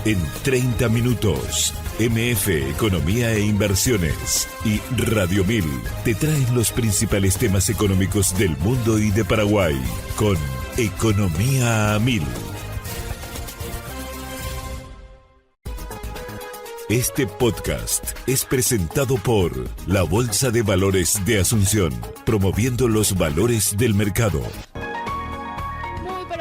En 30 minutos, MF Economía e Inversiones y Radio 1000 te traen los principales temas económicos del mundo y de Paraguay con Economía a 1000. Este podcast es presentado por la Bolsa de Valores de Asunción, promoviendo los valores del mercado.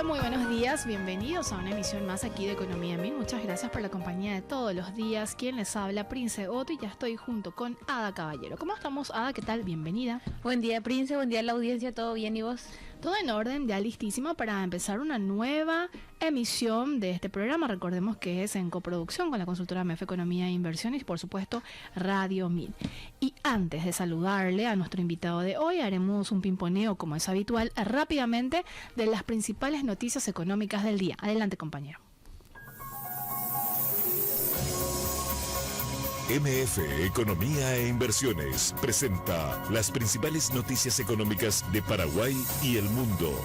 Muy buenos días, bienvenidos a una emisión más aquí de Economía a 1000. Muchas gracias por la compañía de todos los días. Quien les habla, Prince Otto, y ya estoy junto con Ada Caballero. ¿Cómo estamos, Ada? ¿Qué tal? Bienvenida. Buen día, Prince, buen día a la audiencia, ¿todo bien y vos? Todo en orden, ya listísimo para empezar una nueva emisión de este programa. Recordemos que es en coproducción con la consultora MF Economía e Inversiones y, por supuesto, Radio 1000. Y antes de saludarle a nuestro invitado de hoy, haremos un pimponeo, como es habitual, rápidamente de las principales noticias económicas del día. Adelante, compañero. MF Economía e Inversiones presenta las principales noticias económicas de Paraguay y el mundo.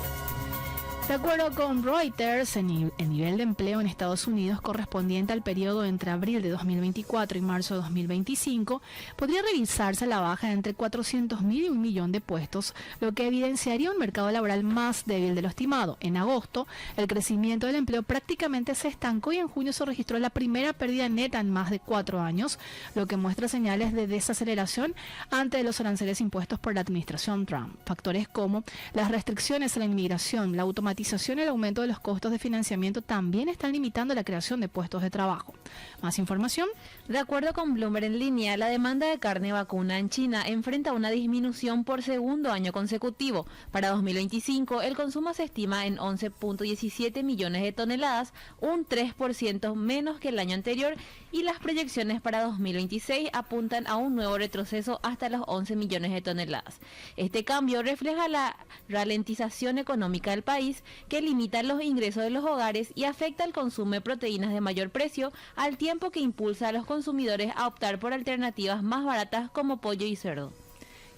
De acuerdo con Reuters, el nivel de empleo en Estados Unidos correspondiente al periodo entre abril de 2024 y marzo de 2025 podría revisarse a la baja de entre 400.000 y 1 millón de puestos, lo que evidenciaría un mercado laboral más débil de lo estimado. En agosto, el crecimiento del empleo prácticamente se estancó y en junio se registró la primera pérdida neta en más de 4 años, lo que muestra señales de desaceleración ante los aranceles impuestos por la administración Trump. Factores como las restricciones a la inmigración, la automatización y el aumento de los costos de financiamiento también están limitando la creación de puestos de trabajo. ¿Más información? De acuerdo con Bloomberg en línea, la demanda de carne vacuna en China enfrenta una disminución por segundo año consecutivo. Para 2025, el consumo se estima en 11.17 millones de toneladas, un 3% menos que el año anterior, y las proyecciones para 2026 apuntan a un nuevo retroceso hasta los 11 millones de toneladas. Este cambio refleja la ralentización económica del país, que limita los ingresos de los hogares y afecta el consumo de proteínas de mayor precio, al tiempo que impulsa a los consumidores a optar por alternativas más baratas como pollo y cerdo.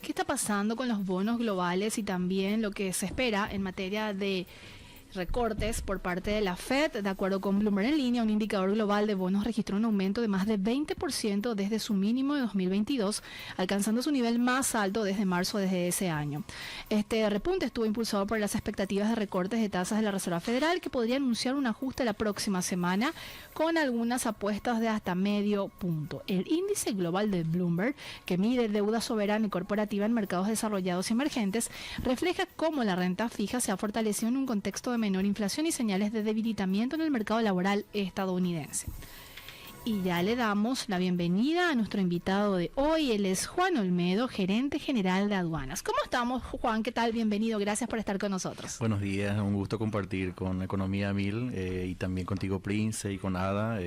¿Qué está pasando con los bonos globales y también lo que se espera en materia de recortes por parte de la Fed? De acuerdo con Bloomberg en línea, un indicador global de bonos registró un aumento de más de 20% desde su mínimo de 2022, alcanzando su nivel más alto desde marzo de ese año. Este repunte estuvo impulsado por las expectativas de recortes de tasas de la Reserva Federal, que podría anunciar un ajuste la próxima semana, con algunas apuestas de hasta medio punto. El índice global de Bloomberg, que mide deuda soberana y corporativa en mercados desarrollados y emergentes, refleja cómo la renta fija se ha fortalecido en un contexto de menor inflación y señales de debilitamiento en el mercado laboral estadounidense. Y ya le damos la bienvenida a nuestro invitado de hoy. Él es Juan Olmedo, gerente general de aduanas. ¿Cómo estamos, Juan? ¿Qué tal? Bienvenido. Gracias por estar con nosotros. Buenos días, un gusto compartir con Economía a 1000 y también contigo, Prince, y con Ada.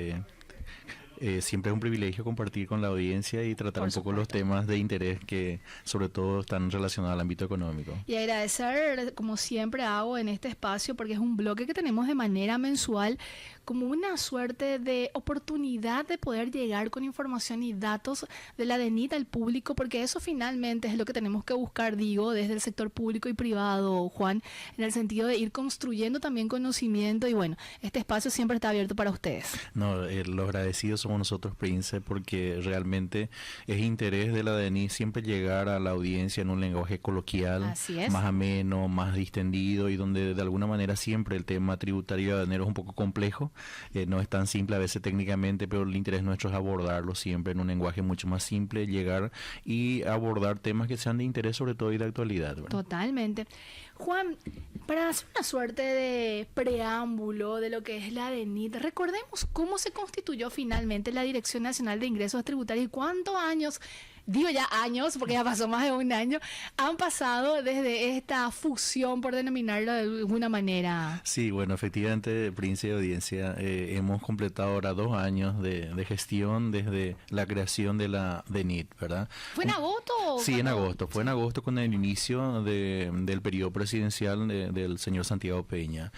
Siempre es un privilegio compartir con la audiencia y tratar un poco los temas de interés que sobre todo están relacionados al ámbito económico. Y agradecer, como siempre hago en este espacio, porque es un bloque que tenemos de manera mensual, como una suerte de oportunidad de poder llegar con información y datos de la DENIT al público, porque eso finalmente es lo que tenemos que buscar, digo, desde el sector público y privado, Juan, en el sentido de ir construyendo también conocimiento, y bueno, este espacio siempre está abierto para ustedes. No, los agradecidos somos nosotros, Prince, porque realmente es interés de la DENIT siempre llegar a la audiencia en un lenguaje coloquial, más ameno, más distendido, y donde de alguna manera siempre el tema tributario aduanero es un poco complejo. No es tan simple a veces técnicamente, pero el interés nuestro es abordarlo siempre en un lenguaje mucho más simple, llegar y abordar temas que sean de interés sobre todo y de actualidad, ¿verdad? Totalmente. Juan, para hacer una suerte de preámbulo de lo que es la DENIT, recordemos cómo se constituyó finalmente la Dirección Nacional de Ingresos Tributarios y cuántos años, digo ya años, porque ya pasó más de un año, han pasado desde esta fusión, por denominarlo de alguna manera. Sí, bueno, efectivamente, Prince de audiencia, hemos completado ahora 2 años de gestión desde la creación de la DENIT, ¿verdad? ¿Fue en agosto? Sí, en agosto. Fue en agosto con el inicio del periodo presidencial del señor Santiago Peña.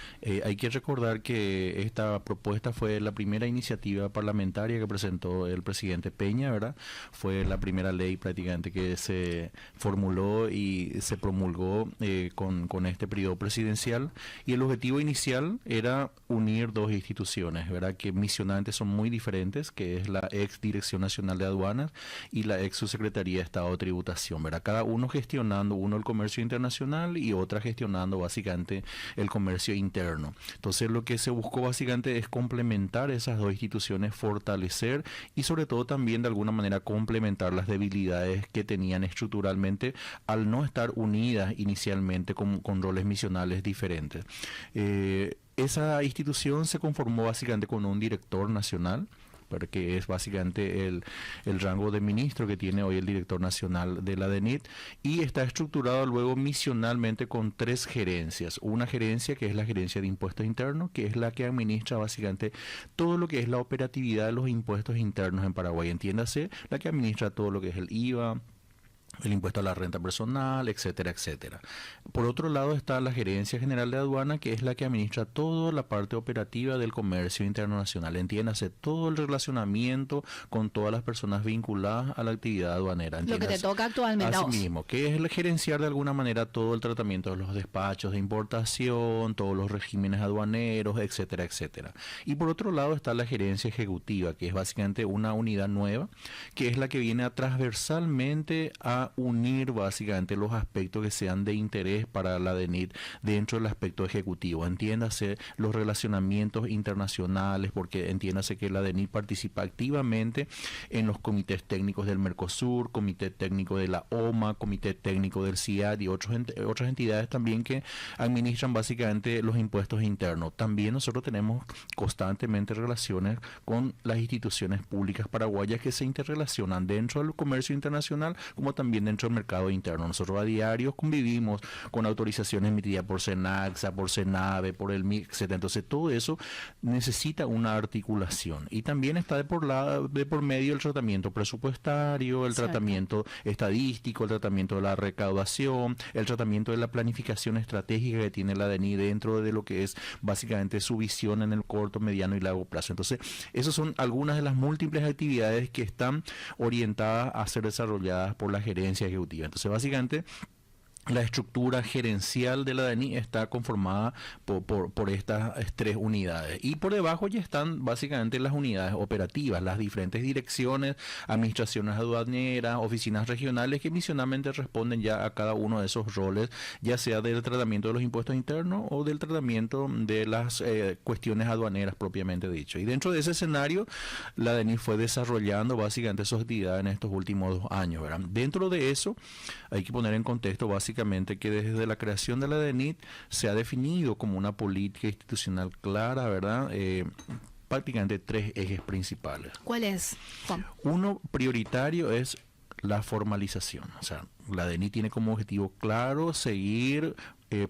Hay que recordar que esta propuesta fue la primera iniciativa parlamentaria que presentó el presidente Peña, ¿verdad? Fue la primera ley prácticamente que se formuló y se promulgó con este periodo presidencial, y el objetivo inicial era unir dos instituciones, ¿verdad?, que misionalmente son muy diferentes, que es la ex Dirección Nacional de Aduanas y la ex Subsecretaría de Estado de Tributación, ¿verdad?, cada uno gestionando, uno el comercio internacional y otra gestionando básicamente el comercio interno. Entonces lo que se buscó básicamente es complementar esas dos instituciones, fortalecer y sobre todo también de alguna manera complementar las debilidades que tenían estructuralmente al no estar unidas inicialmente con roles misionales diferentes. Esa institución se conformó básicamente con un director nacional, porque es básicamente el rango de ministro que tiene hoy el director nacional de la DENIT, y está estructurado luego misionalmente con 3 gerencias. Una gerencia que es la gerencia de impuestos internos, que es la que administra básicamente todo lo que es la operatividad de los impuestos internos en Paraguay, entiéndase, la que administra todo lo que es el IVA, el impuesto a la renta personal, etcétera, etcétera. Por otro lado está la Gerencia General de Aduana, que es la que administra toda la parte operativa del comercio internacional. Entiéndase, todo el relacionamiento con todas las personas vinculadas a la actividad aduanera. Lo que te toca actualmente a vos. Así mismo, que es el gerenciar de alguna manera todo el tratamiento de los despachos de importación, todos los regímenes aduaneros, etcétera, etcétera. Y por otro lado está la Gerencia Ejecutiva, que es básicamente una unidad nueva, que es la que viene a transversalmente a unir básicamente los aspectos que sean de interés para la DENIT dentro del aspecto ejecutivo. Entiéndase los relacionamientos internacionales, porque entiéndase que la DENIT participa activamente en los comités técnicos del Mercosur, comité técnico de la OMA, comité técnico del CIAD y otras entidades también que administran básicamente los impuestos internos. También nosotros tenemos constantemente relaciones con las instituciones públicas paraguayas que se interrelacionan dentro del comercio internacional como también dentro del mercado interno. Nosotros a diario convivimos con autorizaciones emitidas por SENACSA, por SENAVE, por el MIC, etc. Entonces todo eso necesita una articulación y también está de por medio el tratamiento presupuestario, el tratamiento estadístico, el tratamiento de la recaudación, el tratamiento de la planificación estratégica que tiene la DENI dentro de lo que es básicamente su visión en el corto, mediano y largo plazo. Entonces esas son algunas de las múltiples actividades que están orientadas a ser desarrolladas por la gerencia ejecutiva. Entonces básicamente la estructura gerencial de la DENI está conformada por estas 3 unidades. Y por debajo ya están básicamente las unidades operativas, las diferentes direcciones, administraciones aduaneras, oficinas regionales que misionalmente responden ya a cada uno de esos roles, ya sea del tratamiento de los impuestos internos o del tratamiento de las cuestiones aduaneras propiamente dicho. Y dentro de ese escenario, la DENI fue desarrollando básicamente sus actividades en estos últimos 2 años, ¿verdad? Dentro de eso, hay que poner en contexto básicamente que desde la creación de la DENIT se ha definido como una política institucional clara, ¿verdad? Prácticamente 3 ejes principales. ¿Cuál es, Juan? Uno prioritario es la formalización. O sea, la DENIT tiene como objetivo claro seguir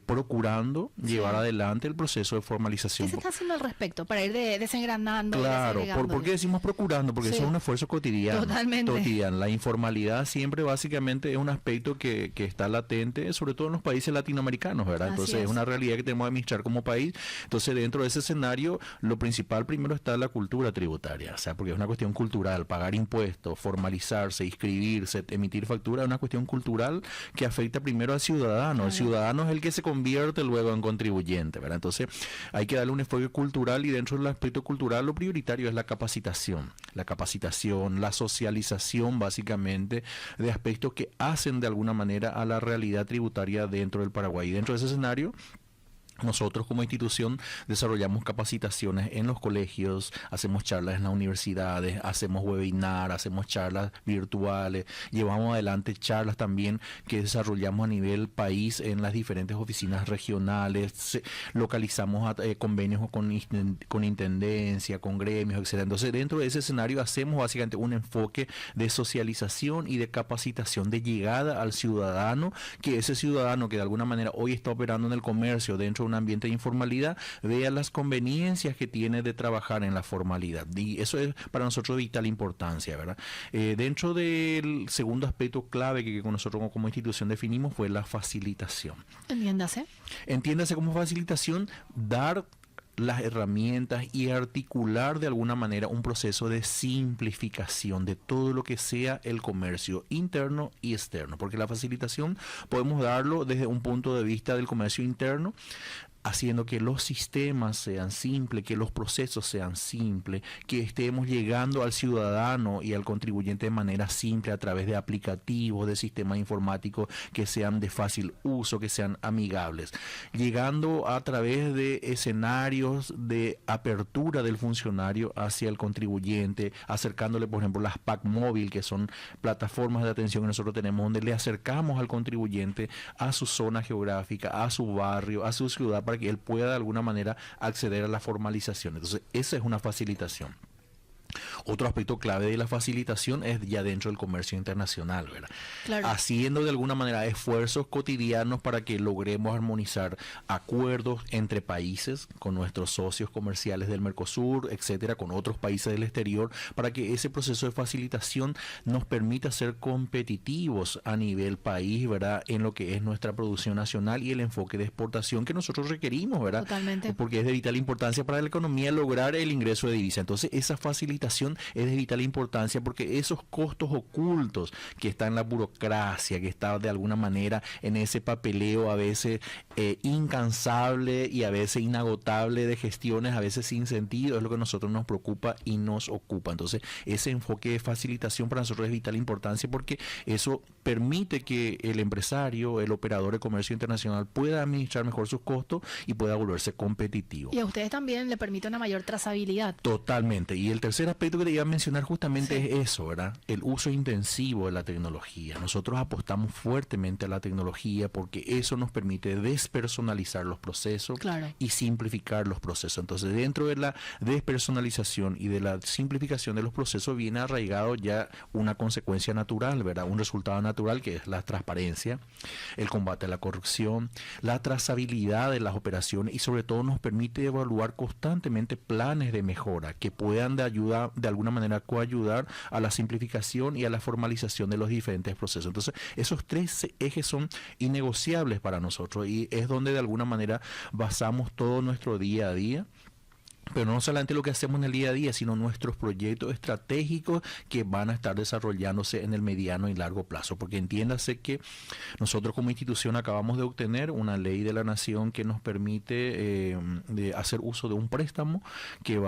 procurando llevar adelante el proceso de formalización. ¿Qué se está haciendo al respecto para ir desengranando? Claro, ¿por qué decimos procurando? Porque eso es un esfuerzo cotidiano. Totalmente. La informalidad siempre básicamente es un aspecto que está latente, sobre todo en los países latinoamericanos, ¿verdad? Entonces es una realidad que tenemos que administrar como país. Entonces dentro de ese escenario, lo principal primero está la cultura tributaria, o sea, porque es una cuestión cultural, pagar impuestos, formalizarse, inscribirse, emitir factura, es una cuestión cultural que afecta primero al ciudadano. El ciudadano es el que se convierte luego en contribuyente, ¿verdad? Entonces hay que darle un enfoque cultural y dentro del aspecto cultural lo prioritario es la capacitación, la socialización básicamente de aspectos que hacen de alguna manera a la realidad tributaria dentro del Paraguay. Y dentro de ese escenario, nosotros como institución desarrollamos capacitaciones en los colegios, hacemos charlas en las universidades, hacemos webinar, hacemos charlas virtuales, llevamos adelante charlas también que desarrollamos a nivel país en las diferentes oficinas regionales, localizamos convenios con intendencia, con gremios, etcétera. Entonces dentro de ese escenario hacemos básicamente un enfoque de socialización y de capacitación, de llegada al ciudadano, que ese ciudadano que de alguna manera hoy está operando en el comercio dentro un ambiente de informalidad, vea las conveniencias que tiene de trabajar en la formalidad. Y eso es para nosotros de vital importancia, ¿verdad? Dentro del segundo aspecto clave que nosotros como institución definimos fue la facilitación. Entiéndase. Entiéndase como facilitación, dar las herramientas y articular de alguna manera un proceso de simplificación de todo lo que sea el comercio interno y externo, porque la facilitación podemos darlo desde un punto de vista del comercio interno, haciendo que los sistemas sean simples, que los procesos sean simples, que estemos llegando al ciudadano y al contribuyente de manera simple a través de aplicativos, de sistemas informáticos que sean de fácil uso, que sean amigables, llegando a través de escenarios de apertura del funcionario hacia el contribuyente, acercándole, por ejemplo, las PAC móvil, que son plataformas de atención que nosotros tenemos, donde le acercamos al contribuyente a su zona geográfica, a su barrio, a su ciudad, para que él pueda de alguna manera acceder a la formalización. Entonces, esa es una facilitación. Otro aspecto clave de la facilitación es ya dentro del comercio internacional, ¿verdad? Claro. Haciendo de alguna manera esfuerzos cotidianos para que logremos armonizar acuerdos entre países, con nuestros socios comerciales del Mercosur, etcétera, con otros países del exterior, para que ese proceso de facilitación nos permita ser competitivos a nivel país, ¿verdad? En lo que es nuestra producción nacional y el enfoque de exportación que nosotros requerimos, ¿verdad? Totalmente. Porque es de vital importancia para la economía lograr el ingreso de divisa. Entonces, esa facilitación es de vital importancia, porque esos costos ocultos que están en la burocracia, que está de alguna manera en ese papeleo a veces incansable y a veces inagotable de gestiones, a veces sin sentido, es lo que a nosotros nos preocupa y nos ocupa. Entonces, ese enfoque de facilitación para nosotros es de vital importancia, porque eso permite que el empresario, el operador de comercio internacional pueda administrar mejor sus costos y pueda volverse competitivo. Y a ustedes también le permite una mayor trazabilidad. Totalmente. Y el tercer aspecto que te iba a mencionar justamente es eso, ¿verdad? El uso intensivo de la tecnología. Nosotros apostamos fuertemente a la tecnología porque eso nos permite despersonalizar los procesos y simplificar los procesos. Entonces, dentro de la despersonalización y de la simplificación de los procesos viene arraigado ya una consecuencia natural, ¿verdad? Un resultado natural, que es la transparencia, el combate a la corrupción, la trazabilidad de las operaciones, y sobre todo nos permite evaluar constantemente planes de mejora que puedan de alguna manera coayudar a la simplificación y a la formalización de los diferentes procesos. Entonces, esos tres ejes son innegociables para nosotros y es donde de alguna manera basamos todo nuestro día a día. Pero no solamente lo que hacemos en el día a día, sino nuestros proyectos estratégicos que van a estar desarrollándose en el mediano y largo plazo. Porque entiéndase que nosotros como institución acabamos de obtener una ley de la Nación que nos permite de hacer uso de un préstamo que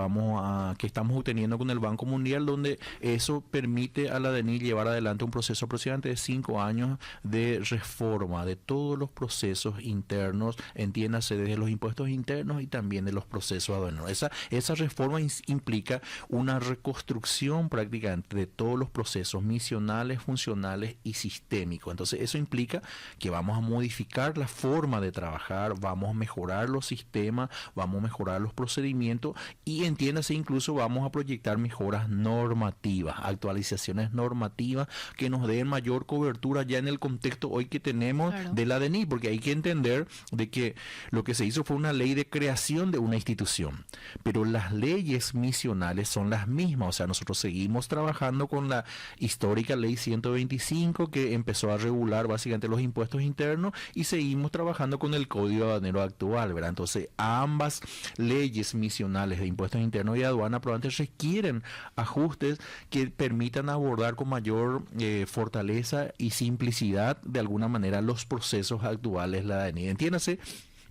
estamos obteniendo con el Banco Mundial, donde eso permite a la DENIT llevar adelante un proceso aproximadamente de 5 años de reforma de todos los procesos internos, entiéndase desde los impuestos internos y también de los procesos aduaneros. Esa reforma implica una reconstrucción prácticamente de todos los procesos misionales, funcionales y sistémicos. Entonces, eso implica que vamos a modificar la forma de trabajar, vamos a mejorar los sistemas, vamos a mejorar los procedimientos y, entiéndase, incluso vamos a proyectar mejoras normativas, actualizaciones normativas que nos den mayor cobertura ya en el contexto hoy que tenemos de la DENIT, porque hay que entender de que lo que se hizo fue una ley de creación de una institución. Pero las leyes misionales son las mismas, o sea, nosotros seguimos trabajando con la histórica ley 125 que empezó a regular básicamente los impuestos internos y seguimos trabajando con el Código Aduanero actual, ¿verdad? Entonces, ambas leyes misionales de impuestos internos y aduana probablemente requieren ajustes que permitan abordar con mayor fortaleza y simplicidad de alguna manera los procesos actuales de la DENIT. Entiéndase,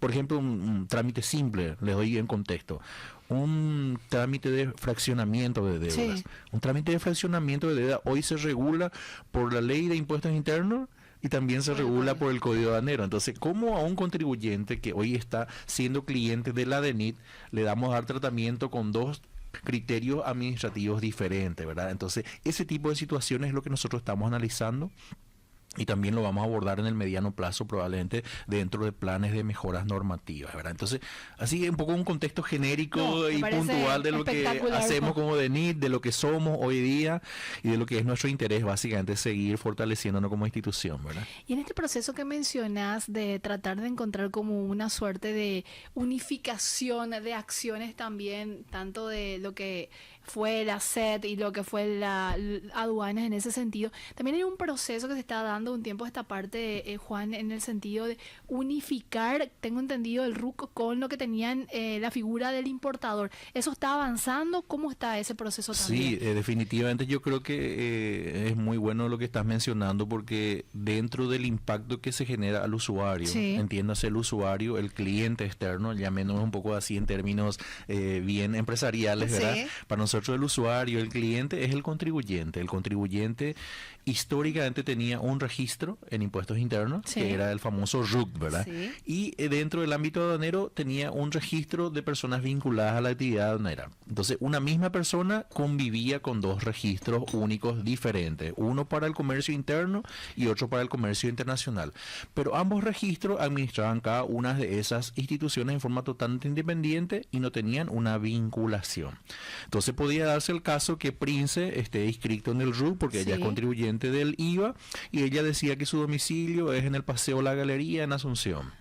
por ejemplo, un trámite simple, les doy en contexto. Un trámite de fraccionamiento de deudas. Sí. Un trámite de fraccionamiento de deuda hoy se regula por la ley de impuestos internos y también se regula por el Código Aduanero. Entonces, ¿cómo a un contribuyente que hoy está siendo cliente de la DENIT le damos a dar tratamiento con dos criterios administrativos diferentes, ¿verdad? Entonces, ese tipo de situaciones es lo que nosotros estamos analizando. Y también lo vamos a abordar en el mediano plazo, probablemente dentro de planes de mejoras normativas, ¿verdad? Entonces, así un poco un contexto genérico y puntual de lo que hacemos como DENIT, de lo que somos hoy día y de lo que es nuestro interés, básicamente, seguir fortaleciéndonos como institución, ¿verdad? Y en este proceso que mencionas de tratar de encontrar como una suerte de unificación de acciones también, tanto de lo que fue la SED y lo que fue la aduanas en ese sentido, también hay un proceso que se está dando hablando un tiempo esta parte, Juan, en el sentido de unificar, tengo entendido, el RUC con lo que tenían la figura del importador. ¿Eso está avanzando? ¿Cómo está ese proceso también? Sí, definitivamente yo creo que es muy bueno lo que estás mencionando, porque dentro del impacto que se genera al usuario, entiéndase el usuario, el cliente externo, llamémoslo un poco así en términos bien empresariales, ¿verdad? Para nosotros el usuario, el cliente es el contribuyente. El contribuyente históricamente tenía un registro en impuestos internos, que era el famoso RUC, ¿verdad? Y dentro del ámbito aduanero tenía un registro de personas vinculadas a la actividad aduanera. Entonces, una misma persona convivía con dos registros únicos diferentes, uno para el comercio interno y otro para el comercio internacional. Pero ambos registros administraban cada una de esas instituciones en forma totalmente independiente y no tenían una vinculación. Entonces, podía darse el caso que Prince esté inscrito en el RUC porque ella es contribuyente del IVA y ella decía que su domicilio es en el Paseo La Galería en Asunción.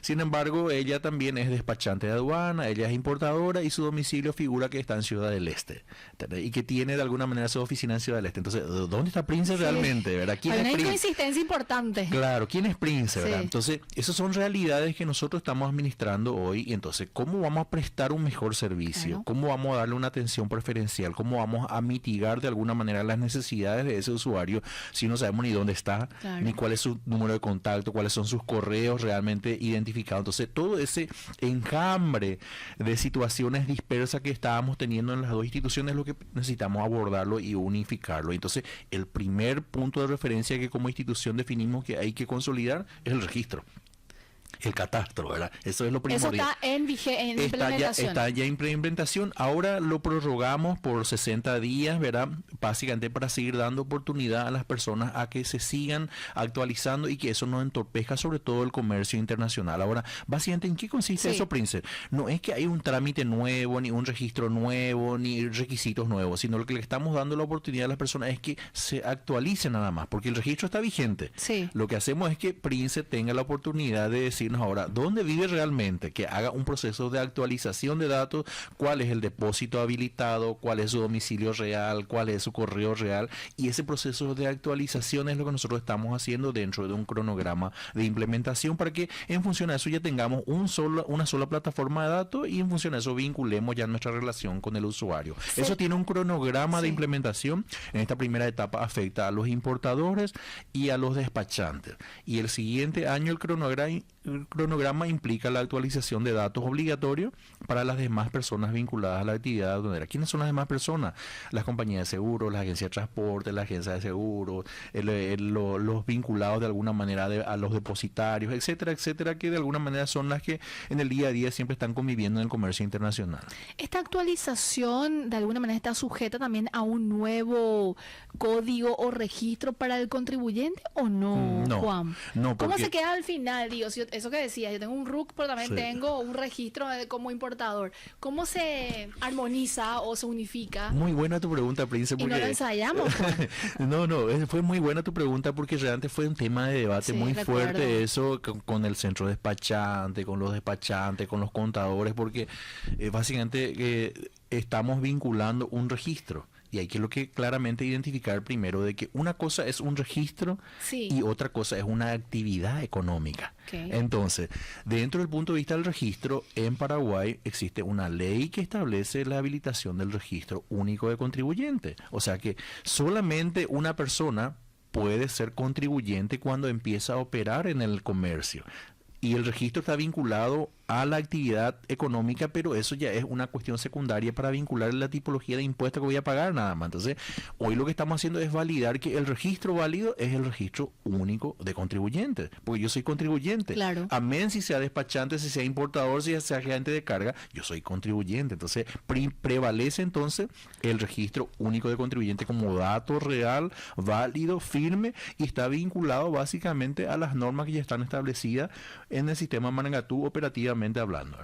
Sin embargo, ella también es despachante de aduana, ella es importadora y su domicilio figura que está en Ciudad del Este, ¿entendés? Y que tiene de alguna manera su oficina en Ciudad del Este. Entonces, ¿dónde está Prince realmente? ¿Verdad? ¿Quién es Prince? Hay una inconsistencia importante. Claro, ¿quién es Prince? ¿Verdad? Entonces, esas son realidades que nosotros estamos administrando hoy. Y entonces, ¿cómo vamos a prestar un mejor servicio? ¿Cómo vamos a darle una atención preferencial? ¿Cómo vamos a mitigar de alguna manera las necesidades de ese usuario si no sabemos ni dónde está, ni cuál es su número de contacto, cuáles son sus correos realmente identificados? Entonces, todo ese enjambre de situaciones dispersas que estábamos teniendo en las dos instituciones es lo que necesitamos abordarlo y unificarlo. Entonces, el primer punto de referencia que como institución definimos que hay que consolidar es el registro. El catastro, ¿verdad? Eso es lo primordial. Eso está en implementación. Está ya en implementación. Ahora lo prorrogamos por 60 días, ¿verdad? Básicamente para seguir dando oportunidad a las personas a que se sigan actualizando y que eso no entorpezca sobre todo el comercio internacional. Ahora, básicamente, ¿en qué consiste eso, Prince? No es que hay un trámite nuevo, ni un registro nuevo, ni requisitos nuevos, sino lo que le estamos dando la oportunidad a las personas es que se actualicen nada más, porque el registro está vigente. Lo que hacemos es que Prince tenga la oportunidad de decirnos ahora dónde vive realmente, que haga un proceso de actualización de datos, cuál es el depósito habilitado, cuál es su domicilio real, cuál es su correo real, y ese proceso de actualización es lo que nosotros estamos haciendo dentro de un cronograma de implementación para que en función a eso ya tengamos una sola plataforma de datos y en función a eso vinculemos ya nuestra relación con el usuario. Eso tiene un cronograma de implementación. En esta primera etapa afecta a los importadores y a los despachantes, y el siguiente año el cronograma implica la actualización de datos obligatorios para las demás personas vinculadas a la actividad aduanera. ¿Quiénes son las demás personas? Las compañías de seguros, las agencias de transporte, las agencias de seguros, los vinculados de alguna manera a los depositarios, etcétera, etcétera, que de alguna manera son las que en el día a día siempre están conviviendo en el comercio internacional. ¿Esta actualización de alguna manera está sujeta también a un nuevo código o registro para el contribuyente o no, Juan? No, porque... ¿Cómo se queda al final? Digo, eso que decías, yo tengo un RUC, pero también tengo un registro como importador. ¿Cómo se armoniza o se unifica? Muy buena tu pregunta, Prince. Porque... ¿Y no lo ensayamos? Fue muy buena tu pregunta porque realmente fue un tema de debate muy fuerte eso con el centro despachante, con los despachantes, con los contadores, porque básicamente estamos vinculando un registro. Y hay que claramente identificar primero de que una cosa es un registro y otra cosa es una actividad económica. Entonces, dentro del punto de vista del registro, en Paraguay existe una ley que establece la habilitación del registro único de contribuyente. O sea que solamente una persona puede ser contribuyente cuando empieza a operar en el comercio. Y el registro está vinculado a la actividad económica, pero eso ya es una cuestión secundaria para vincular la tipología de impuestos que voy a pagar nada más. Entonces, hoy lo que estamos haciendo es validar que el registro válido es el registro único de contribuyentes, porque yo soy contribuyente. Amén si sea despachante, si sea importador, si sea agente de carga, yo soy contribuyente. Entonces, prevalece entonces el registro único de contribuyente como dato real, válido, firme, y está vinculado básicamente a las normas que ya están establecidas en el sistema Marangatú operativamente económicamente hablando.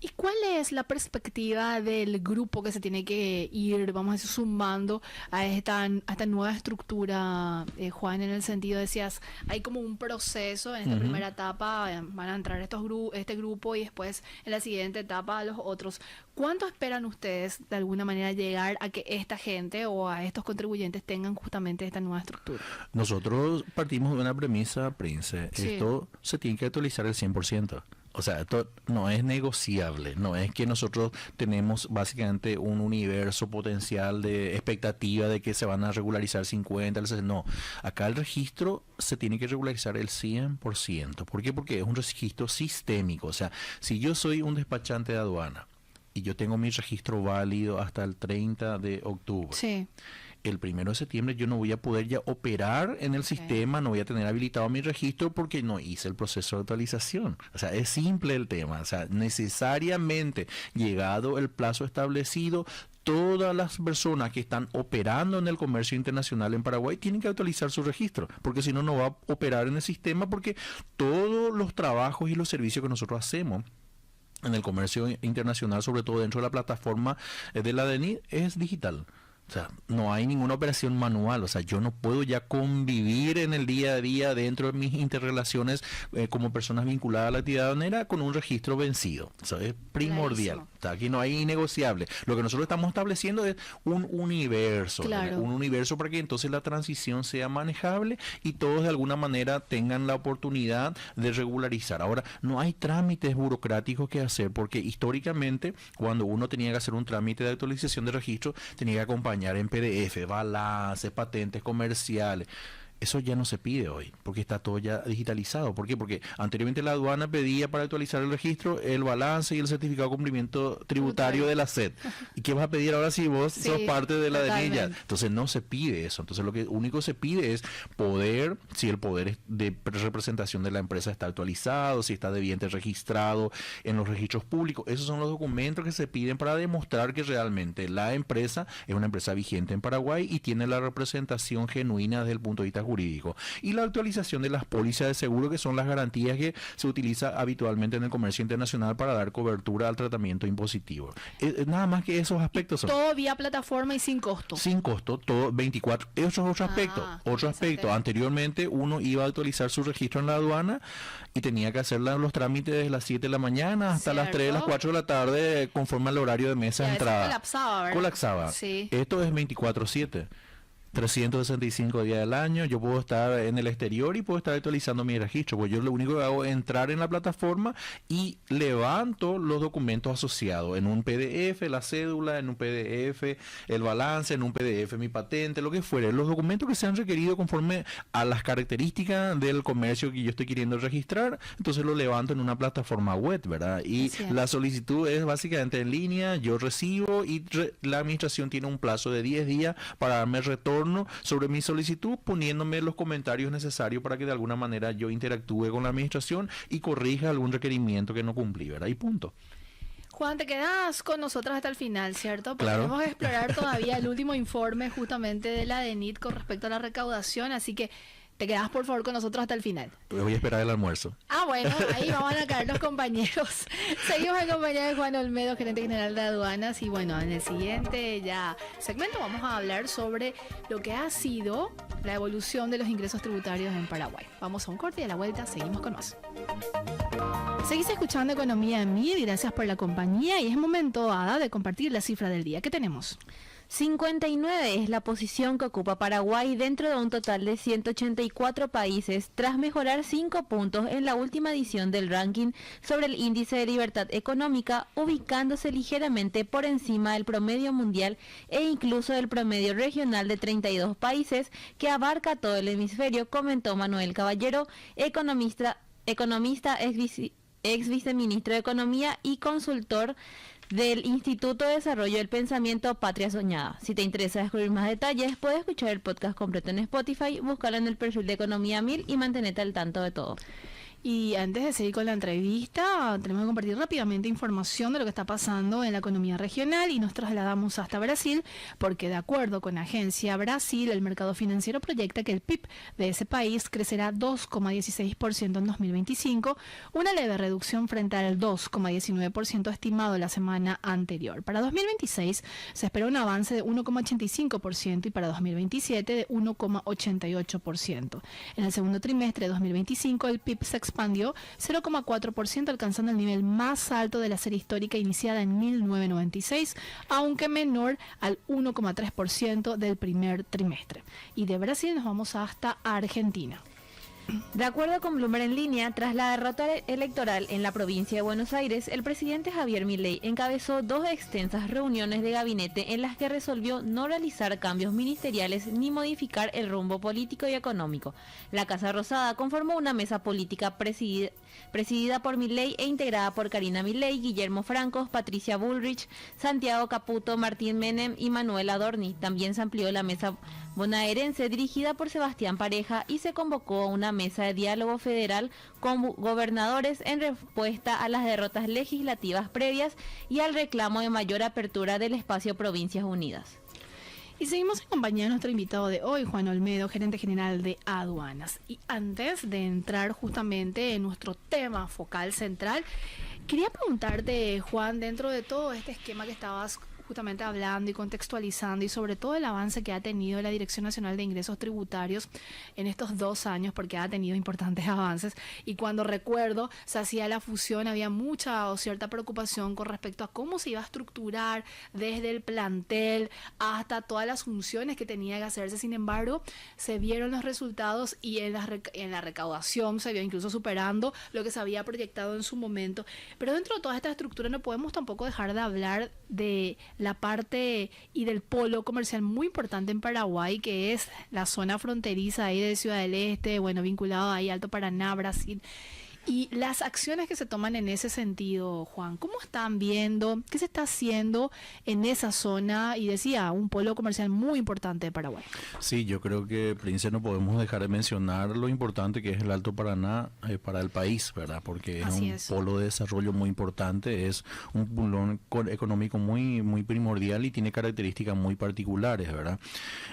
¿Y cuál es la perspectiva del grupo que se tiene que ir, vamos a decir, sumando a esta nueva estructura, Juan, en el sentido, decías, hay como un proceso en esta primera etapa, van a entrar este grupo y después en la siguiente etapa los otros. ¿Cuánto esperan ustedes de alguna manera llegar a que esta gente o a estos contribuyentes tengan justamente esta nueva estructura? Nosotros partimos de una premisa, Prince, esto se tiene que actualizar el 100%. O sea, esto no es negociable, no es que nosotros tenemos básicamente un universo potencial de expectativa de que se van a regularizar 50, no. Acá el registro se tiene que regularizar el 100%. ¿Por qué? Porque es un registro sistémico. O sea, si yo soy un despachante de aduana y yo tengo mi registro válido hasta el 30 de octubre. Sí. El 1 de septiembre yo no voy a poder ya operar en el sistema, no voy a tener habilitado mi registro porque no hice el proceso de actualización. O sea, es simple el tema. O sea, necesariamente, llegado el plazo establecido, todas las personas que están operando en el comercio internacional en Paraguay tienen que actualizar su registro, porque si no, no va a operar en el sistema, porque todos los trabajos y los servicios que nosotros hacemos en el comercio internacional, sobre todo dentro de la plataforma de la DENIT, es digital. O sea, no hay ninguna operación manual. O sea, yo no puedo ya convivir en el día a día dentro de mis interrelaciones como personas vinculadas a la actividad aduanera con un registro vencido. O sea, es primordial. O sea, aquí no hay innegociable. Lo que nosotros estamos estableciendo es un universo. Claro. Un universo para que entonces la transición sea manejable y todos de alguna manera tengan la oportunidad de regularizar. Ahora, no hay trámites burocráticos que hacer, porque históricamente, cuando uno tenía que hacer un trámite de actualización de registro, tenía que acompañar en PDF, balances, patentes comerciales. Eso ya no se pide hoy, porque está todo ya digitalizado. ¿Por qué? Porque anteriormente la aduana pedía para actualizar el registro el balance y el certificado de cumplimiento tributario de la SED. ¿Y qué vas a pedir ahora si vos sos parte de la DENIT? Entonces no se pide eso. Entonces lo que único se pide es poder, si el poder de representación de la empresa está actualizado, si está debiente registrado en los registros públicos. Esos son los documentos que se piden para demostrar que realmente la empresa es una empresa vigente en Paraguay y tiene la representación genuina desde el punto de vista jurídico. Y la actualización de las pólizas de seguro, que son las garantías que se utiliza habitualmente en el comercio internacional para dar cobertura al tratamiento impositivo. Nada más que esos aspectos. Todo vía plataforma y sin costo. Sin costo, todo 24. Eso es otro aspecto. Otro aspecto. Anteriormente uno iba a actualizar su registro en la aduana y tenía que hacer los trámites desde las 7 de la mañana hasta las 3, las 4 de la tarde, conforme al horario de mesa de entrada. Colapsaba, ¿verdad? Colapsaba. Sí. Esto es 24/7. 365 días del año, yo puedo estar en el exterior y puedo estar actualizando mi registro, pues yo lo único que hago es entrar en la plataforma y levanto los documentos asociados en un PDF, la cédula, en un PDF, el balance, en un PDF, mi patente, lo que fuere, los documentos que sean requeridos conforme a las características del comercio que yo estoy queriendo registrar, entonces lo levanto en una plataforma web, ¿verdad? Y la solicitud es básicamente en línea, yo recibo y la administración tiene un plazo de 10 días para darme retorno sobre mi solicitud, poniéndome los comentarios necesarios para que de alguna manera yo interactúe con la administración y corrija algún requerimiento que no cumplí, ¿verdad? Y punto. Juan, te quedas con nosotros hasta el final, ¿cierto? Porque claro. Vamos a explorar todavía el último informe justamente de la DENIT con respecto a la recaudación, así que te quedas por favor con nosotros hasta el final. Voy a esperar el almuerzo. Bueno, ahí vamos a caer los compañeros. Seguimos en compañía de Juan Olmedo, gerente general de aduanas, y bueno, en el siguiente ya segmento vamos a hablar sobre lo que ha sido la evolución de los ingresos tributarios en Paraguay. Vamos a un corte y a la vuelta seguimos con más. Seguís escuchando Economía en Mil, gracias por la compañía y es momento, Ada, de compartir la cifra del día. ¿Qué tenemos? 59 es la posición que ocupa Paraguay dentro de un total de 184 países, tras mejorar 5 puntos en la última edición del ranking sobre el índice de libertad económica, ubicándose ligeramente por encima del promedio mundial e incluso del promedio regional de 32 países que abarca todo el hemisferio, comentó Manuel Caballero, economista, ex viceministro de Economía y consultor del Instituto de Desarrollo del Pensamiento Patria Soñada. Si te interesa descubrir más detalles, puedes escuchar el podcast completo en Spotify, búscalo en el perfil de Economía 1000 y mantenerte al tanto de todo. Y antes de seguir con la entrevista, tenemos que compartir rápidamente información de lo que está pasando en la economía regional y nos trasladamos hasta Brasil, porque de acuerdo con Agencia Brasil, el mercado financiero proyecta que el PIB de ese país crecerá 2,16% en 2025, una leve reducción frente al 2,19% estimado la semana anterior. Para 2026 se espera un avance de 1,85% y para 2027 de 1,88%. En el segundo trimestre de 2025 el PIB se expandió 0,4%, alcanzando el nivel más alto de la serie histórica iniciada en 1996, aunque menor al 1,3% del primer trimestre. Y de Brasil nos vamos hasta Argentina. De acuerdo con Bloomberg en línea, tras la derrota electoral en la provincia de Buenos Aires, el presidente Javier Milei encabezó 2 extensas reuniones de gabinete en las que resolvió no realizar cambios ministeriales ni modificar el rumbo político y económico. La Casa Rosada conformó una mesa política presidida por Milei e integrada por Karina Milei, Guillermo Francos, Patricia Bullrich, Santiago Caputo, Martín Menem y Manuel Adorni. También se amplió la mesa bonaerense dirigida por Sebastián Pareja y se convocó a una mesa de diálogo federal con gobernadores en respuesta a las derrotas legislativas previas y al reclamo de mayor apertura del espacio Provincias Unidas. Y seguimos en compañía de nuestro invitado de hoy, Juan Olmedo, gerente general de Aduanas. Y antes de entrar justamente en nuestro tema focal central, quería preguntarte, Juan, dentro de todo este esquema que estabas justamente hablando y contextualizando y sobre todo el avance que ha tenido la Dirección Nacional de Ingresos Tributarios en estos 2 años, porque ha tenido importantes avances, y cuando recuerdo se hacía la fusión había mucha o cierta preocupación con respecto a cómo se iba a estructurar desde el plantel hasta todas las funciones que tenía que hacerse. Sin embargo, se vieron los resultados y en la recaudación se vio incluso superando lo que se había proyectado en su momento. Pero dentro de toda esta estructura no podemos tampoco dejar de hablar de la parte y del polo comercial muy importante en Paraguay, que es la zona fronteriza ahí de Ciudad del Este, bueno, vinculado ahí Alto Paraná, Brasil. Y las acciones que se toman en ese sentido, Juan, ¿cómo están viendo? ¿Qué se está haciendo en esa zona? Y decía, un polo comercial muy importante de Paraguay. Sí, yo creo que, Prince, no podemos dejar de mencionar lo importante que es el Alto Paraná para el país, ¿verdad? Porque es un polo de desarrollo muy importante, es un pulmón económico muy, muy primordial y tiene características muy particulares, ¿verdad?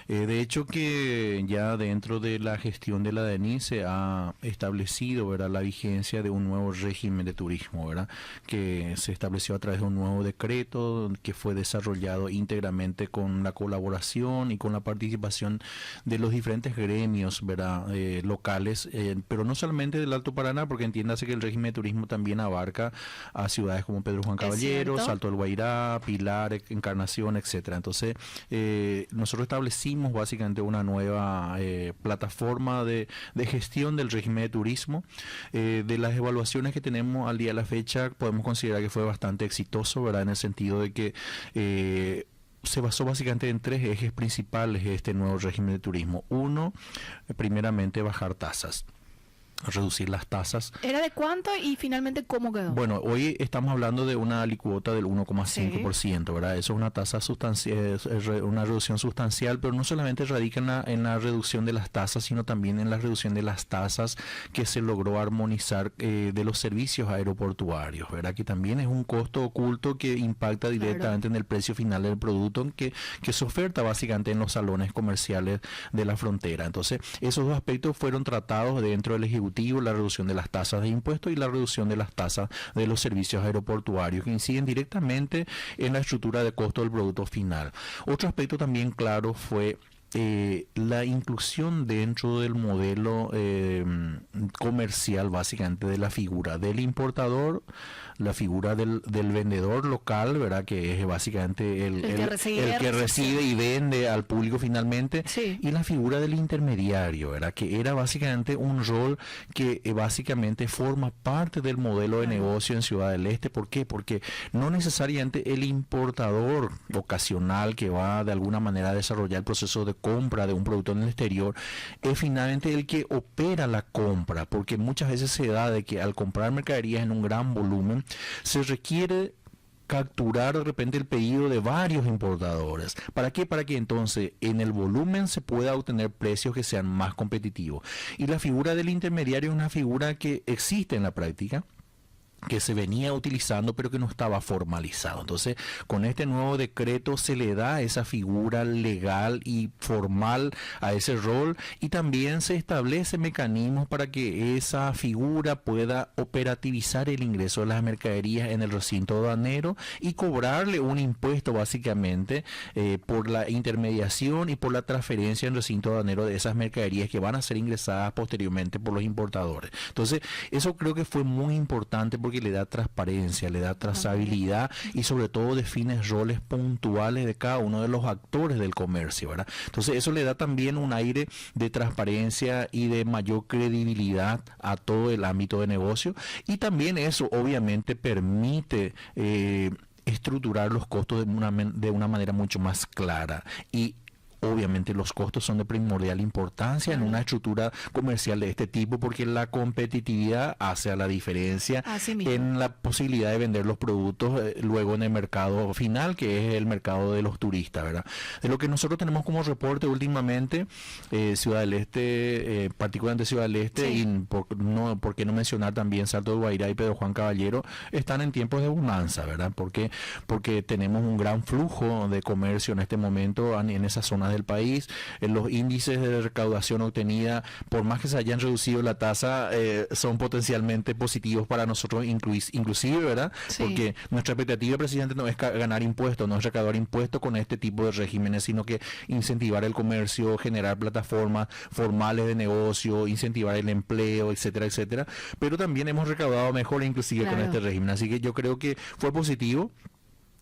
De hecho, que ya dentro de la gestión de la DENI se ha establecido, ¿verdad?, la vigencia de un nuevo régimen de turismo, ¿verdad?, que se estableció a través de un nuevo decreto que fue desarrollado íntegramente con la colaboración y con la participación de los diferentes gremios, ¿verdad?, locales, pero no solamente del Alto Paraná, porque entiéndase que el régimen de turismo también abarca a ciudades como Pedro Juan Caballero, Salto del Guairá, Pilar, Encarnación, etcétera. Entonces, nosotros establecimos básicamente una nueva plataforma de gestión del régimen de turismo. De las evaluaciones que tenemos al día de la fecha, podemos considerar que fue bastante exitoso, ¿verdad?, en el sentido de que se basó básicamente en 3 ejes principales este nuevo régimen de turismo. Uno, primeramente, bajar tasas. Reducir las tasas. ¿Era de cuánto y finalmente cómo quedó? Bueno, hoy estamos hablando de una alícuota del 1,5%, ¿verdad? Eso es una tasa sustancial, una reducción sustancial, pero no solamente radica en la reducción de las tasas, sino también en la reducción de las tasas que se logró armonizar de los servicios aeroportuarios, ¿verdad? Que también es un costo oculto que impacta directamente en el precio final del producto que se oferta básicamente en los salones comerciales de la frontera. Entonces, esos 2 aspectos fueron tratados dentro del Ejecutivo, la reducción de las tasas de impuestos y la reducción de las tasas de los servicios aeroportuarios que inciden directamente en la estructura de costo del producto final. Otro aspecto también claro fue la inclusión dentro del modelo comercial básicamente de la figura del importador, la figura del vendedor local, ¿verdad?, que es básicamente el que recibe y vende al público finalmente, y la figura del intermediario, ¿verdad?, que era básicamente un rol que básicamente forma parte del modelo de negocio en Ciudad del Este. ¿Por qué? Porque no necesariamente el importador ocasional que va de alguna manera a desarrollar el proceso de compra de un producto en el exterior es finalmente el que opera la compra, porque muchas veces se da de que al comprar mercaderías en un gran volumen se requiere capturar de repente el pedido de varios importadores. ¿Para qué? Para que entonces en el volumen se pueda obtener precios que sean más competitivos. Y la figura del intermediario es una figura que existe en la práctica, que se venía utilizando pero que no estaba formalizado. Entonces, con este nuevo decreto se le da esa figura legal y formal a ese rol, y también se establece mecanismos para que esa figura pueda operativizar el ingreso de las mercaderías en el recinto aduanero y cobrarle un impuesto básicamente por la intermediación y por la transferencia en el recinto aduanero de esas mercaderías que van a ser ingresadas posteriormente por los importadores. Entonces, eso creo que fue muy importante porque le da transparencia, le da trazabilidad y sobre todo define roles puntuales de cada uno de los actores del comercio, ¿verdad? Entonces eso le da también un aire de transparencia y de mayor credibilidad a todo el ámbito de negocio, y también eso obviamente permite estructurar los costos de una manera mucho más clara, y obviamente los costos son de primordial importancia en una estructura comercial de este tipo, porque la competitividad hace a la diferencia en la posibilidad de vender los productos luego en el mercado final, que es el mercado de los turistas, ¿verdad? De lo que nosotros tenemos como reporte últimamente, Ciudad del Este, particularmente Ciudad del Este, y por qué no mencionar también Salto del Guairá y Pedro Juan Caballero, están en tiempos de bonanza, ¿verdad? Porque tenemos un gran flujo de comercio en este momento en esa zona del país. Los índices de recaudación obtenida, por más que se hayan reducido la tasa, son potencialmente positivos para nosotros inclusive, ¿verdad? Porque nuestra expectativa, presidente, no es ganar impuestos, no es recaudar impuestos con este tipo de regímenes, sino que incentivar el comercio, generar plataformas formales de negocio, incentivar el empleo, etcétera, etcétera. Pero también hemos recaudado mejor inclusive con este régimen. Así que yo creo que fue positivo.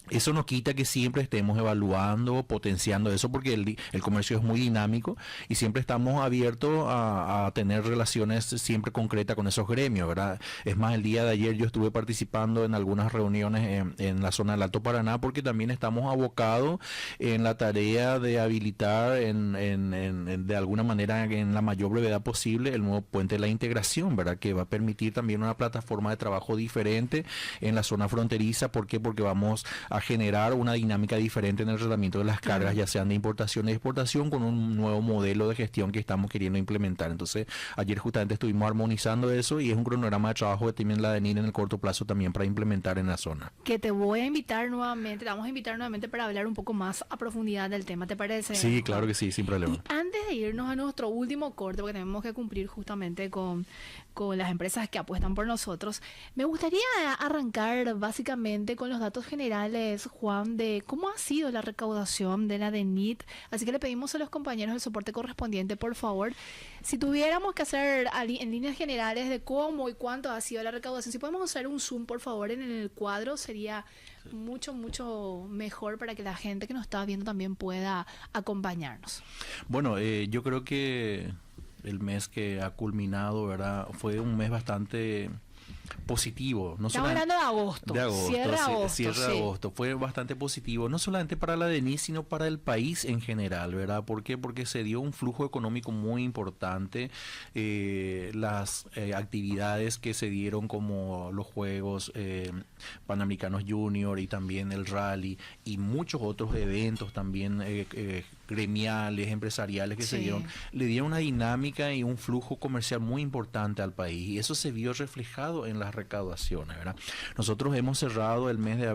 Eso no quita que siempre estemos evaluando, potenciando eso, porque el comercio es muy dinámico y siempre estamos abiertos a tener relaciones siempre concretas con esos gremios, ¿verdad? Es más, el día de ayer yo estuve participando en algunas reuniones en la zona del Alto Paraná, porque también estamos abocados en la tarea de habilitar de alguna manera, en la mayor brevedad posible, el nuevo puente de la integración, ¿verdad? Que va a permitir también una plataforma de trabajo diferente en la zona fronteriza. ¿Por qué? Porque vamos a generar una dinámica diferente en el tratamiento de las cargas, ya sean de importación y exportación, con un nuevo modelo de gestión que estamos queriendo implementar. Entonces, ayer justamente estuvimos armonizando eso, y es un cronograma de trabajo que tiene la DENIT en el corto plazo también para implementar en la zona. Que te voy a invitar nuevamente, te vamos a invitar nuevamente para hablar un poco más a profundidad del tema, ¿te parece? Sí, claro que sí, sin problema. Y antes de irnos a nuestro último corte, porque tenemos que cumplir justamente con las empresas que apuestan por nosotros, me gustaría arrancar básicamente con los datos generales, Juan, de cómo ha sido la recaudación de la DENIT. Así que le pedimos a los compañeros del soporte correspondiente, por favor, si tuviéramos que hacer en líneas generales de cómo y cuánto ha sido la recaudación, si podemos hacer un zoom, por favor, en el cuadro, sería mucho mejor para que la gente que nos está viendo también pueda acompañarnos. Bueno, yo creo que el mes que ha culminado, ¿verdad?, fue un mes bastante positivo. No Estamos hablando de agosto. Cierre de agosto. Fue bastante positivo, no solamente para la DENIT, sino para el país en general, ¿verdad? ¿Por qué? Porque se dio un flujo económico muy importante. Las actividades que se dieron, como los Juegos Panamericanos Junior y también el Rally y muchos otros eventos también gremiales, empresariales que se dieron, le dieron una dinámica y un flujo comercial muy importante al país, y eso se vio reflejado en las recaudaciones, ¿verdad? Nosotros hemos cerrado el mes de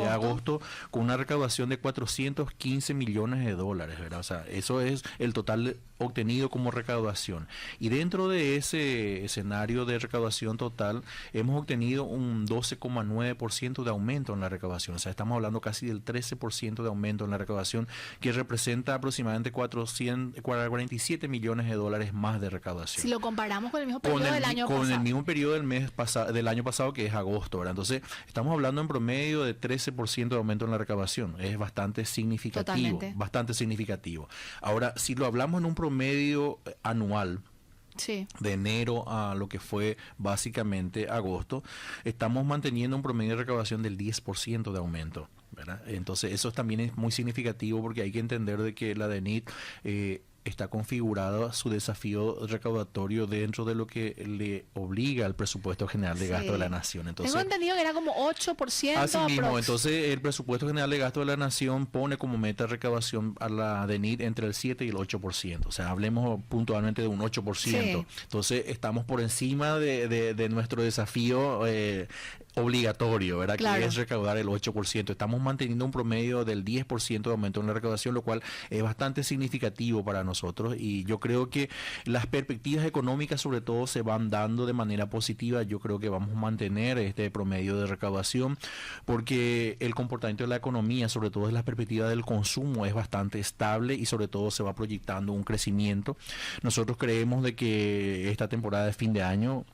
agosto con una recaudación de 415 millones de dólares, ¿verdad? O sea, eso es el total obtenido como recaudación, y dentro de ese escenario de recaudación total hemos obtenido un 12,9% de aumento en la recaudación. O sea, estamos hablando casi del 13% de aumento en la recaudación, que representa aproximadamente 47 millones de dólares más de recaudación. Si lo comparamos con el mismo periodo del año pasado. Con el mismo periodo del año pasado, que es agosto, ¿verdad? Entonces, estamos hablando en promedio de 13% de aumento en la recaudación. Es bastante significativo. Totalmente. Bastante significativo. Ahora, si lo hablamos en un promedio anual, de enero a lo que fue básicamente agosto, estamos manteniendo un promedio de recaudación del 10% de aumento, ¿verdad? Entonces eso también es muy significativo, porque hay que entender de que la DENIT está configurado su desafío recaudatorio dentro de lo que le obliga al presupuesto general de gasto de la nación. Entonces, tengo entendido que era como 8%. Así mismo, entonces el presupuesto general de gasto de la nación pone como meta de recaudación a la DENIT entre el 7 y el 8%. O sea, hablemos puntualmente de un 8%. Sí. Entonces estamos por encima de nuestro desafío obligatorio, ¿verdad? Claro. Que es recaudar el 8%. Estamos manteniendo un promedio del 10% de aumento en la recaudación, lo cual es bastante significativo para nosotros, y yo creo que las perspectivas económicas sobre todo se van dando de manera positiva. Yo creo que vamos a mantener este promedio de recaudación porque el comportamiento de la economía, sobre todo desde la perspectiva del consumo, es bastante estable y sobre todo se va proyectando un crecimiento. Nosotros creemos de que esta temporada de fin de año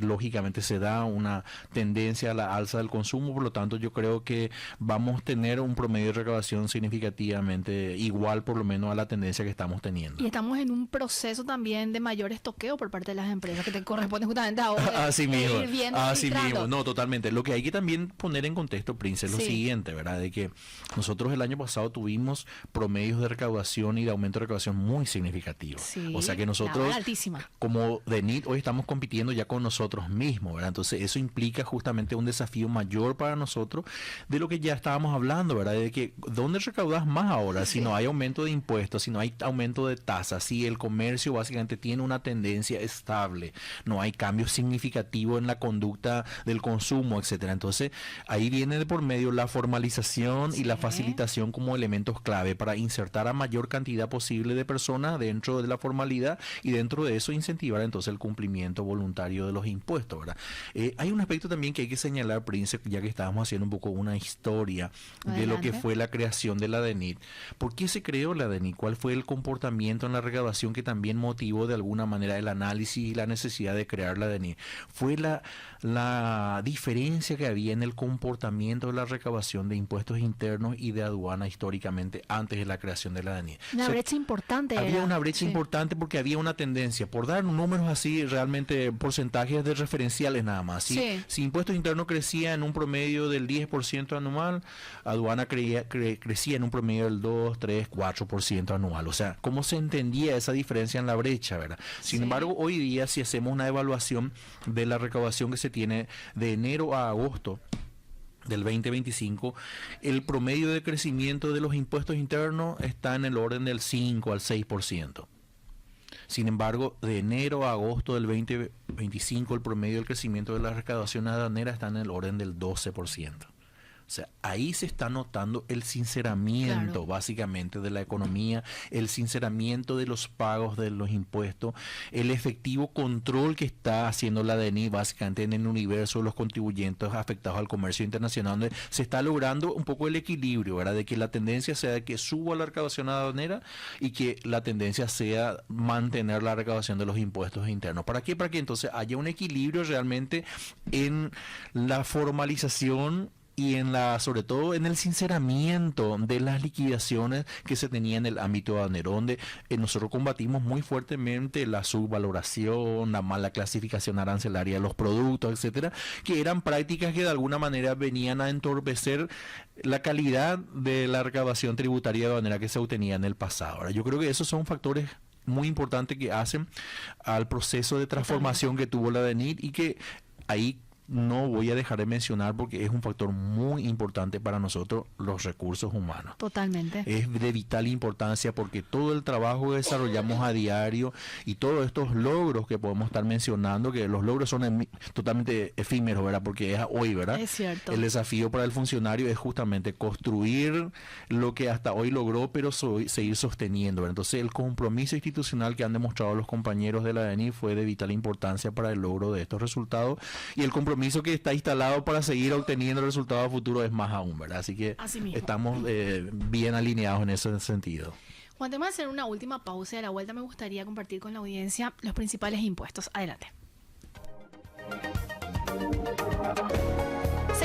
lógicamente se da una tendencia a la alza del consumo, por lo tanto yo creo que vamos a tener un promedio de recaudación significativamente igual por lo menos a la tendencia que estamos teniendo. Y estamos en un proceso también de mayor estoqueo por parte de las empresas que te corresponde justamente ahora. Así mismo, no, totalmente. Lo que hay que también poner en contexto, Prince, es lo siguiente, ¿verdad? De que nosotros el año pasado tuvimos promedios de recaudación y de aumento de recaudación muy significativos. Sí, o sea que nosotros, como DENIT, hoy estamos compitiendo ya con nosotros mismos, ¿verdad? Entonces eso implica justamente un desafío mayor para nosotros de lo que ya estábamos hablando, ¿verdad? De que ¿dónde recaudas más ahora? Si no hay aumento de impuestos, si no hay aumento de tasas, si el comercio básicamente tiene una tendencia estable, no hay cambio significativo en la conducta del consumo, etcétera. Entonces ahí viene de por medio la formalización y la facilitación como elementos clave para insertar a mayor cantidad posible de personas dentro de la formalidad y dentro de eso incentivar entonces el cumplimiento voluntario de los impuestos, ¿verdad? Hay un aspecto también que hay que señalar, Prince, ya que estábamos haciendo un poco una historia de lo que fue la creación de la DENIT. ¿Por qué se creó la DENIT? ¿Cuál fue el comportamiento en la recaudación que también motivó de alguna manera el análisis y la necesidad de crear la DENIT? Fue la diferencia que había en el comportamiento de la recaudación de impuestos internos y de aduana históricamente antes de la creación de la DENIT. Una brecha importante. Había una brecha importante porque había una tendencia, por dar números así, realmente porcentajes de referenciales nada más. Si impuestos internos crecía en un promedio del 10% anual, aduana crecía en un promedio del 2, 3, 4% anual. O sea, ¿cómo se entendía esa diferencia en la brecha, verdad? Sin embargo, hoy día, si hacemos una evaluación de la recaudación que se tiene de enero a agosto del 2025, el promedio de crecimiento de los impuestos internos está en el orden del 5 al 6%. Sin embargo, de enero a agosto del 2025, el promedio del crecimiento de la recaudación aduanera está en el orden del 12%. O sea, ahí se está notando el sinceramiento básicamente de la economía, el sinceramiento de los pagos de los impuestos, el efectivo control que está haciendo la DENIT básicamente en el universo de los contribuyentes afectados al comercio internacional, donde se está logrando un poco el equilibrio, ¿verdad? De que la tendencia sea de que suba la recaudación aduanera y que la tendencia sea mantener la recaudación de los impuestos internos. ¿Para qué? Para que entonces haya un equilibrio realmente en la formalización y sobre todo en el sinceramiento de las liquidaciones que se tenían en el ámbito aduanero, donde nosotros combatimos muy fuertemente la subvaloración, la mala clasificación arancelaria de los productos, etcétera, que eran prácticas que de alguna manera venían a entorpecer la calidad de la recaudación tributaria aduanera que se obtenía en el pasado. Ahora, yo creo que esos son factores muy importantes que hacen al proceso de transformación que tuvo la DENIT y que ahí no voy a dejar de mencionar porque es un factor muy importante para nosotros, los recursos humanos. Totalmente. Es de vital importancia porque todo el trabajo que desarrollamos a diario y todos estos logros que podemos estar mencionando, que los logros son totalmente efímeros, ¿verdad? Porque es hoy, ¿verdad? Es cierto. El desafío para el funcionario es justamente construir lo que hasta hoy logró, pero seguir sosteniendo, ¿verdad? Entonces, el compromiso institucional que han demostrado los compañeros de la DENIT fue de vital importancia para el logro de estos resultados, y el compromiso que está instalado para seguir obteniendo resultados futuros es más aún, ¿verdad? Así que estamos bien alineados en ese sentido. Juan, te voy a hacer una última pausa y a la vuelta me gustaría compartir con la audiencia los principales impuestos. Adelante.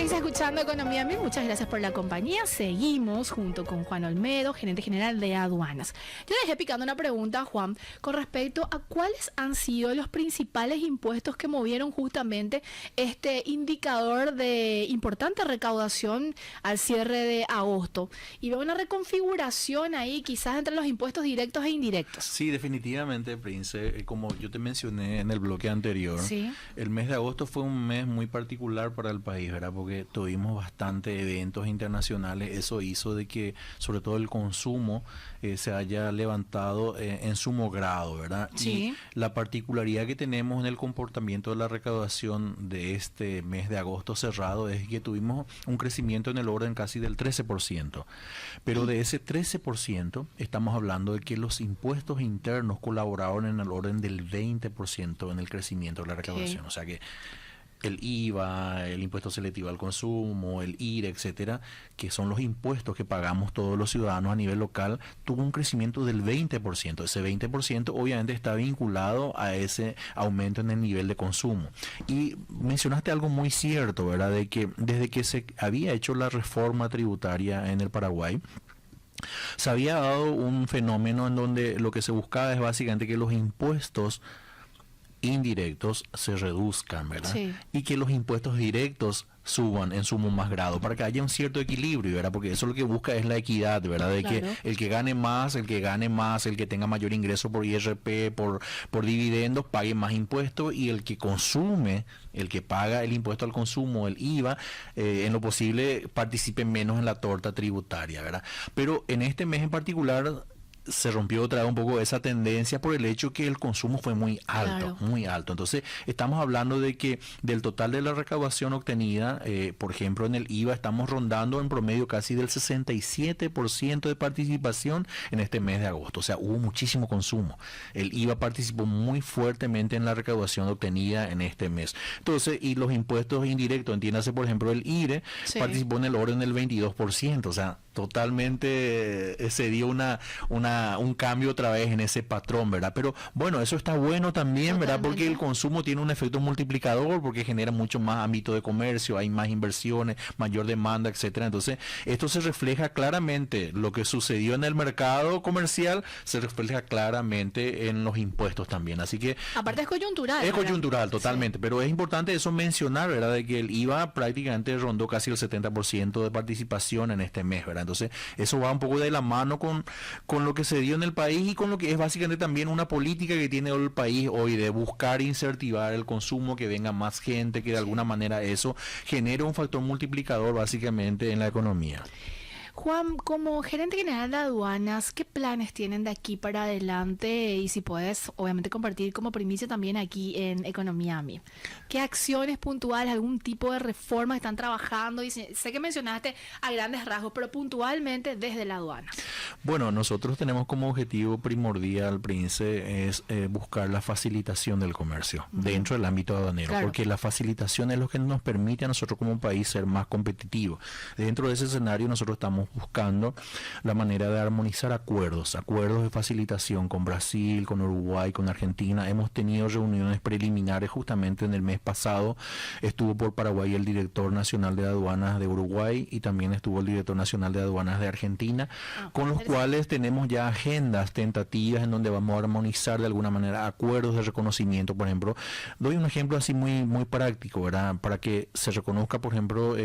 Seguís escuchando Economía Mil, muchas gracias por la compañía. Seguimos junto con Juan Olmedo, gerente general de aduanas. Yo dejé picando una pregunta, Juan, con respecto a cuáles han sido los principales impuestos que movieron justamente este indicador de importante recaudación al cierre de agosto. Y veo una reconfiguración ahí, quizás entre los impuestos directos e indirectos. Sí, definitivamente, Prince. Como yo te mencioné en el bloque anterior, sí, el mes de agosto fue un mes muy particular para el país, ¿verdad? Porque tuvimos bastante eventos internacionales. Eso hizo de que, sobre todo el consumo, se haya levantado en sumo grado, ¿verdad? Sí. Y la particularidad que tenemos en el comportamiento de la recaudación de este mes de agosto cerrado es que tuvimos un crecimiento en el orden casi del 13%. Pero de ese 13% estamos hablando de que los impuestos internos colaboraron en el orden del 20% en el crecimiento de la recaudación. O sea que el IVA, el impuesto selectivo al consumo, el IRE, etcétera, que son los impuestos que pagamos todos los ciudadanos a nivel local, tuvo un crecimiento del 20%. Ese 20% obviamente está vinculado a ese aumento en el nivel de consumo. Y mencionaste algo muy cierto, ¿verdad? De que desde que se había hecho la reforma tributaria en el Paraguay, se había dado un fenómeno en donde lo que se buscaba es básicamente que los impuestos indirectos se reduzcan, ¿verdad? Sí. Y que los impuestos directos suban en sumo más grado, para que haya un cierto equilibrio, ¿verdad? Porque eso lo que busca es la equidad, ¿verdad? De claro, que el que gane más, el que tenga mayor ingreso por IRP, por dividendos, pague más impuestos, y el que consume, el que paga el impuesto al consumo, el IVA, en lo posible participe menos en la torta tributaria, ¿verdad? Pero en este mes en particular se rompió otra vez un poco esa tendencia por el hecho que el consumo fue muy alto, claro, muy alto. Entonces, estamos hablando de que del total de la recaudación obtenida, por ejemplo, en el IVA estamos rondando en promedio casi del 67% de participación en este mes de agosto. O sea, hubo muchísimo consumo. El IVA participó muy fuertemente en la recaudación obtenida en este mes. Entonces, y los impuestos indirectos, entiéndase, por ejemplo, el IRE, sí, participó en el orden del 22%. O sea, totalmente se dio un cambio otra vez en ese patrón, ¿verdad? Pero bueno, eso está bueno también, totalmente, ¿verdad? Porque el consumo tiene un efecto multiplicador, porque genera mucho más ámbito de comercio, hay más inversiones, mayor demanda, etcétera. Entonces, esto se refleja claramente, lo que sucedió en el mercado comercial se refleja claramente en los impuestos también. Así que aparte es coyuntural. es ¿verdad? coyuntural, totalmente, sí, pero es importante eso mencionar, ¿verdad? De que el IVA prácticamente rondó casi el 70% de participación en este mes, ¿verdad? Entonces, eso va un poco de la mano con lo que se dio en el país y con lo que es básicamente también una política que tiene el país hoy de buscar incentivar el consumo, que venga más gente, que de alguna manera eso genere un factor multiplicador básicamente en la economía. Juan, como gerente general de aduanas, ¿qué planes tienen de aquí para adelante? Y si puedes, obviamente, compartir como primicia también aquí en Economía AMI. ¿Qué acciones puntuales, algún tipo de reforma están trabajando? Y sé que mencionaste a grandes rasgos, pero puntualmente desde la aduana. Bueno, nosotros tenemos como objetivo primordial, Prince, es buscar la facilitación del comercio dentro del ámbito aduanero, claro, porque la facilitación es lo que nos permite a nosotros como país ser más competitivos. Dentro de ese escenario nosotros estamos buscando la manera de armonizar acuerdos de facilitación con Brasil, con Uruguay, con Argentina. Hemos tenido reuniones preliminares justamente en el mes pasado. Estuvo por Paraguay el director nacional de aduanas de Uruguay y también estuvo el director nacional de aduanas de Argentina, con los cuales tenemos ya agendas tentativas en donde vamos a armonizar de alguna manera acuerdos de reconocimiento. Por ejemplo, doy un ejemplo así muy, muy práctico, ¿verdad? Para que se reconozca, por ejemplo,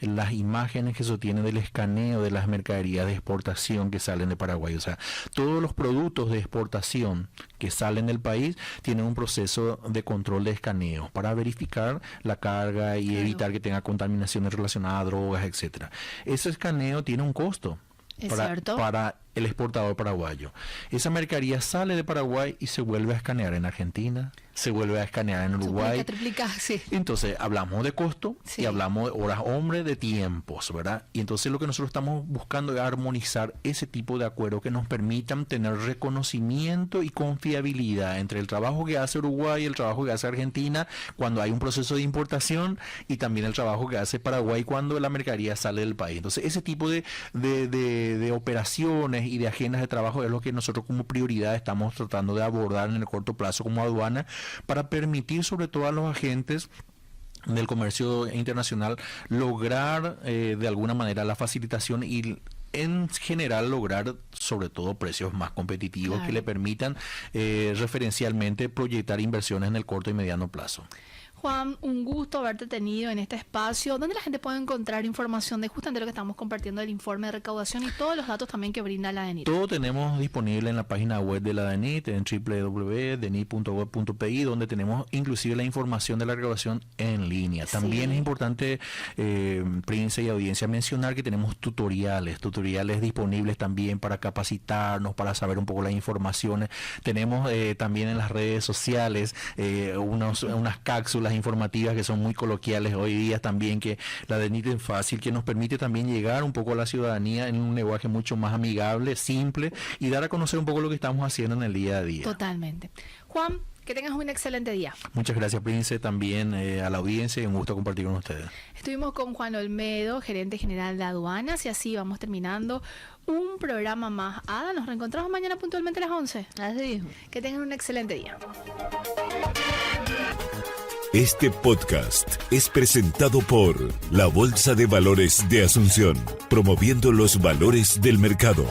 las imágenes que se obtienen del escaneo de las mercaderías de exportación que salen de Paraguay. O sea, todos los productos de exportación que salen del país tienen un proceso de control de escaneo para verificar la carga y evitar que tenga contaminaciones relacionadas a drogas, etcétera. Ese escaneo tiene un costo para el exportador paraguayo. Esa mercadería sale de Paraguay y se vuelve a escanear en Argentina, se vuelve a escanear en Uruguay. Sí. Entonces hablamos de costo, sí, y hablamos de horas hombre, de tiempos, ¿verdad? Y entonces lo que nosotros estamos buscando es armonizar ese tipo de acuerdos que nos permitan tener reconocimiento y confiabilidad entre el trabajo que hace Uruguay y el trabajo que hace Argentina cuando hay un proceso de importación, y también el trabajo que hace Paraguay cuando la mercadería sale del país. Entonces ese tipo de operaciones y de agendas de trabajo es lo que nosotros como prioridad estamos tratando de abordar en el corto plazo como aduana, para permitir sobre todo a los agentes del comercio internacional, lograr de alguna manera la facilitación y en general lograr sobre todo precios más competitivos, claro, que le permitan referencialmente proyectar inversiones en el corto y mediano plazo. Juan, un gusto haberte tenido en este espacio, donde la gente puede encontrar información de justamente lo que estamos compartiendo, del informe de recaudación y todos los datos también que brinda la ADENIT. Todo tenemos disponible en la página web de la ADENIT, en www.denit.gov.pi, donde tenemos inclusive la información de la recaudación en línea. También es importante, Prince y audiencia, mencionar que tenemos tutoriales disponibles también para capacitarnos, para saber un poco las informaciones. Tenemos también en las redes sociales unas cápsulas informativas que son muy coloquiales hoy día también, que la ADENIT es fácil, que nos permite también llegar un poco a la ciudadanía en un lenguaje mucho más amigable, simple, y dar a conocer un poco lo que estamos haciendo en el día a día. Totalmente. Juan, que tengas un excelente día. Muchas gracias, Prince, también a la audiencia, y un gusto compartir con ustedes. Estuvimos con Juan Olmedo, gerente general de aduanas, y así vamos terminando un programa más. Ada, nos reencontramos mañana puntualmente a las 11. Así. Que tengan un excelente día. Este podcast es presentado por la Bolsa de Valores de Asunción, promoviendo los valores del mercado.